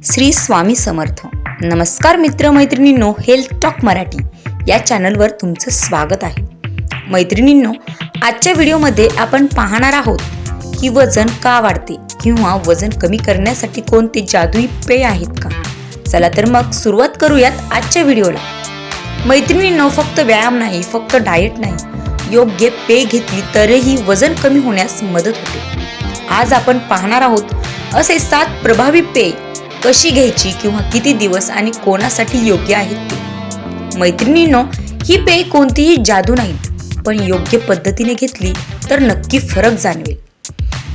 श्री स्वामी समर्थ. नमस्कार मित्रमैत्रिणींनो, health talk Marathi या चॅनलवर तुमचं स्वागत आहे. मैत्रिणींनो, आजच्या व्हिडिओमध्ये आपण पाहणार आहोत की वजन का वाढते किंवा वजन कमी करण्यासाठी कोणते जादुई पेय आहेत का. चला तर मग सुरुवात करूयात आजच्या व्हिडिओला. मैत्रिणींनो, फक्त व्यायाम नाही, फक्त डाएट नाही, योग्य पेय घेतली तरीही वजन कमी होण्यास मदत होते. आज आपण पाहणार आहोत असे 7 प्रभावी पेय कशी घ्यायची किंवा किती दिवस आणि कोणासाठी योग्य आहेत ते. मैत्रिणींनो, ही पेय कोणतीही जादू नाहीत, पण योग्य पद्धतीने घेतली तर नक्की फरक जाणवेल.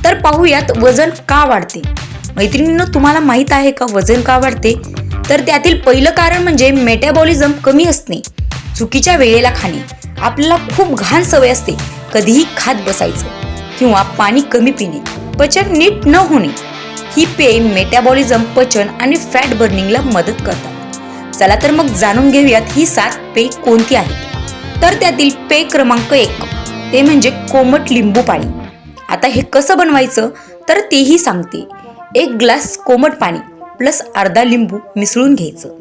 तर पाहूयात वजन का वाढते. मैत्रिणींनो, तुम्हाला माहित आहे का वजन का वाढते? तर त्यातील पहिलं कारण म्हणजे मेटाबॉलिझम कमी असणे, चुकीच्या वेळेला खाणे. आपल्याला खूप घाण सवय असते कधीही खात बसायचं किंवा पाणी कमी पिणे, पचन नीट न होणे. ही पेय मेटाबॉलिझम, पचन आणि फॅट बर्निंगला मदत करतात. चला तर मग जाणून घेऊयात ही 7 पेय कोणती आहेत. तर त्यातील पेय क्रमांक 1 ते म्हणजे कोमट लिंबू पाणी. आता हे कसं बनवायचं तर तेही सांगते. 1 ग्लास कोमट पाणी प्लस अर्धा लिंबू मिसळून घ्यायचं.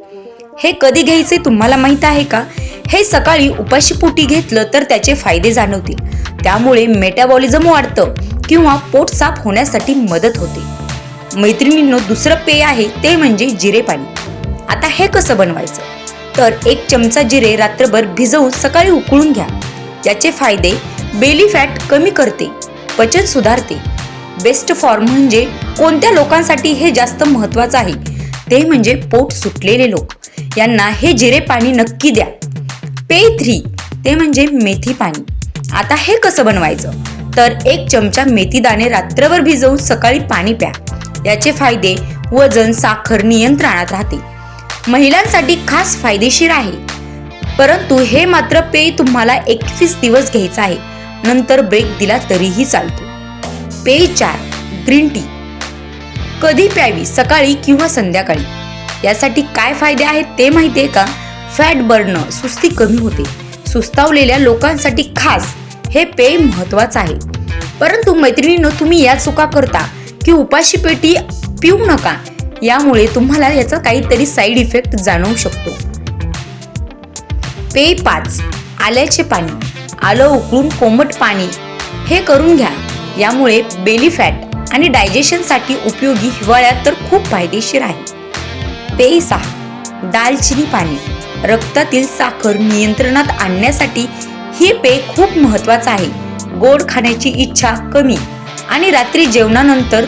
हे कधी घ्यायचे तुम्हाला माहित आहे का? हे सकाळी उपाशीपोटी घेतलं तर त्याचे फायदे जाणवतील. त्यामुळे मेटाबॉलिझम वाढतं किंवा पोट साफ होण्यासाठी मदत होते. मैत्रिणींनो, दुसरं पेय आहे ते म्हणजे जिरे पाणी. आता हे कसं बनवायचं तर 1 चमचा जिरे रात्रभर भिजवून सकाळी उकळून घ्या. याचे फायदे: बेली फॅट कमी करते, पचन सुधारते. बेस्ट फॉर म्हणजे कोणत्या लोकांसाठी हे जास्त महत्वाचं आहे ते म्हणजे पोट सुटलेले लोक, यांना हे जिरे पाणी नक्की द्या. पेय 3 ते म्हणजे मेथी पाणी. आता हे कसं बनवायचं तर 1 चमचा मेथी दाणे रात्रभर भिजवून सकाळी पाणी प्या. याचे फायदे: वजन, साखर नियंत्रणात राहते. महिलांसाठी खास फायदेशीर आहे, परंतु हे मात्र पेय तुम्हाला 21 दिवस घ्यायचं आहे, नंतर ब्रेक दिला तरीही चालतो. पेय 4 ग्रीन टी. कधी प्यावी, सकाळी किंवा संध्याकाळी? यासाठी काय फायदे आहेत ते माहिती आहे का? फॅट बर्न, सुस्ती कमी होते. सुस्तावलेल्या लोकांसाठी खास हे पेय महत्वाचं आहे. परंतु मैत्रिणींनो, तुम्ही या चुका करता की उपाशी पेटी पिऊ नका. यामुळे तुम्हाला याचा काहीतरी साईड इफेक्ट जाणवू शकतो. पेय 5 आल्याचे पाणी. आलं उकळून कोमट पाणी हे करून घ्या. यामुळे बेली फॅट आणि डायजेशनसाठी उपयोगी, हिवाळ्यात तर खूप फायदेशीर आहे. पेय 6 दालचिनी पाणी. रक्तातील साखर नियंत्रणात आणण्यासाठी हे पेय खूप महत्वाचं आहे. गोड खाण्याची इच्छा कमी आणि रात्री जेवणानंतर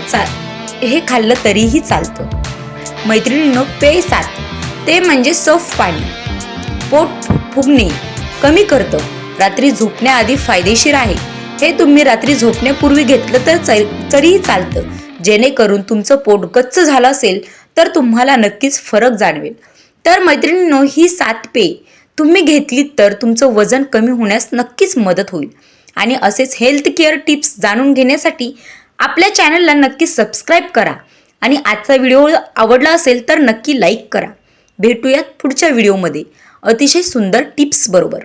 हे खाल्लं तरीही चालतं. मैत्रिणींनो, पेय 7 ते म्हणजे सौफ पाणी. पोट फुगणे कमी करतं, रात्री झोपण्याआधी फायदेशीर आहे. हे तुम्ही रात्री झोपण्यापूर्वी घेतलं तर तरीही चालतं. जेणेकरून तुमचं पोट गच्च झालं असेल तर तुम्हाला नक्कीच फरक जाणवेल. तर मैत्रिणींनो, ही 7 पेय तुम्ही घेतली तर तुमचं वजन कमी होण्यास नक्कीच मदत होईल. आणि असेच हेल्थ केअर टिप्स जाणून घेण्यासाठी आपल्या चॅनलला नक्की सबस्क्राईब करा. आणि आजचा व्हिडिओ आवडला असेल तर नक्की लाईक करा. भेटूयात पुढच्या व्हिडिओमध्ये अतिशय सुंदर टिप्स बरोबर.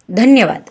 धन्यवाद.